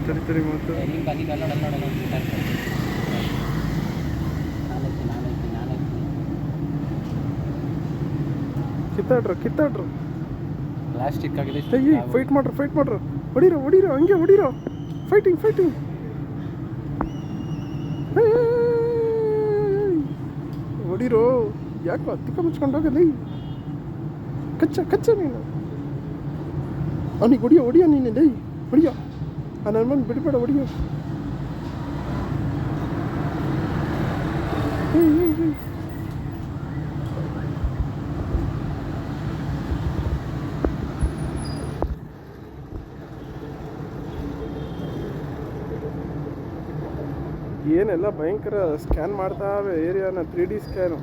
ತಡಿ ತಡಿ ಮಾತು ಕಿತ್ತಾಡ್ರು ಪ್ಲಾಸ್ಟಿಕ್ ಆಗಿದೆ. ಫೈಟ್ ಮಾಡ್ರು ಹೊಡೀರೋ ಹಂಗೆ ಹೊಡೀರೋ ಫೈಟಿಂಗ್ ಹೊಡೀರೋ ಯಾಕೋ ಹತ್ತಿಕ ಮುಚ್ಕೊಂಡು ಹೋಗಲಿ ಕಚ್ಚ ನೀನು ಅವನಿಗೆ ಹೊಡಿಯೋ ನೀನು ಡೈ ಹೊಡಿಯೋ ನನ್ನ ಮನೆ ಬಿಡಬೇಡ ಹೊಡಿಯೋ ಏನೆಲ್ಲ ಭಯಂಕರ ಸ್ಕ್ಯಾನ್ ಮಾಡ್ತಾವೆ ಏರಿಯಾನ 3D ಸ್ಕ್ಯಾನು